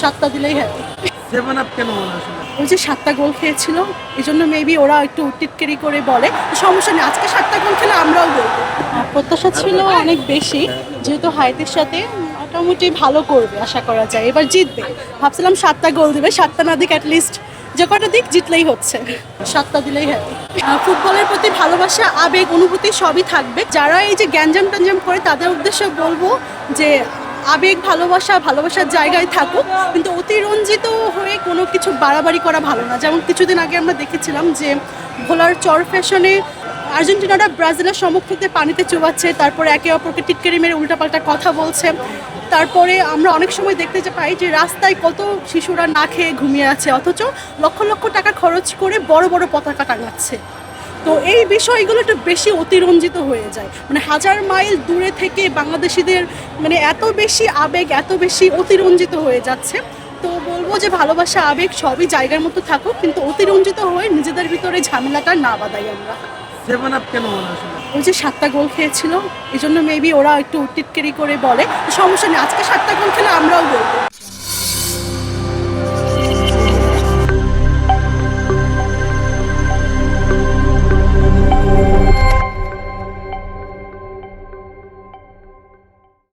সাতটা দিলেই happy. Seven up কেন মনে আসলে? ওই যে 7টা গোল খেয়েছিল, এই জন্য মেবি ওরা একটু টিটকারি করে বলে সমস্যা নেই, আজকে 7টা গোল খেলে আমরাও বলবো। প্রত্যাশা ছিল অনেক বেশি, যেহেতু হাইতির সাথে মোটামুটি ভালো করবে আশা করা যায়, এবার জিতবে। ভাবছিলাম 7টা গোল দেবে, 7টা না দিক অ্যাটলিস্ট যে কটা দিক জিতলেই হচ্ছে, 7টা দিলেই হ্যাপি। ফুটবলের প্রতি ভালোবাসা, আবেগ, অনুভূতি সবই থাকবে। যারা এই যে গ্যাঞ্জাম ট্যাঞ্জাম করে তাদের উদ্দেশ্যে বলবো যে আবেগ, ভালোবাসার জায়গায় থাকুক, কিন্তু অতিরঞ্জিত হয়ে কোনো কিছু বাড়াবাড়ি করা ভালো না। যেমন কিছুদিন আগে আমরা দেখেছিলাম যে ভোলার চর ফ্যাশনে আর্জেন্টিনারা ব্রাজিলের সমর্থকদের পানিতে চুবাচ্ছে, তারপরে একে অপরকে টিটকারি মেরে উল্টাপাল্টা কথা বলছে। তারপরে আমরা অনেক সময় দেখতে পাই যে রাস্তায় কত শিশুরা না খেয়ে ঘুমিয়ে আছে, অথচ লক্ষ লক্ষ টাকা খরচ করে বড় বড় পতাকা টাঙাচ্ছে। তো এই বিষয়গুলো একটু বেশি অতিরঞ্জিত হয়ে যায়, মানে হাজার মাইল দূরে থেকে বাংলাদেশিদের মানে এত বেশি আবেগ, এত বেশি অতিরঞ্জিত হয়ে যাচ্ছে। তো বলবো যে ভালোবাসা, আবেগ সবই জায়গার মতো থাকুক, কিন্তু অতিরঞ্জিত হয়ে নিজেদের ভিতরে ঝামেলাটা না বাঁধাই আমরা। সেভেন আপ কেন মনে আসলে? ওই যে 7টা গোল খেয়েছিল, এই জন্য মেবি ওরা একটু টিটকারি করে বলে সমস্যা নেই, আজকে 7টা গোল খেলে আমরাও বলবো।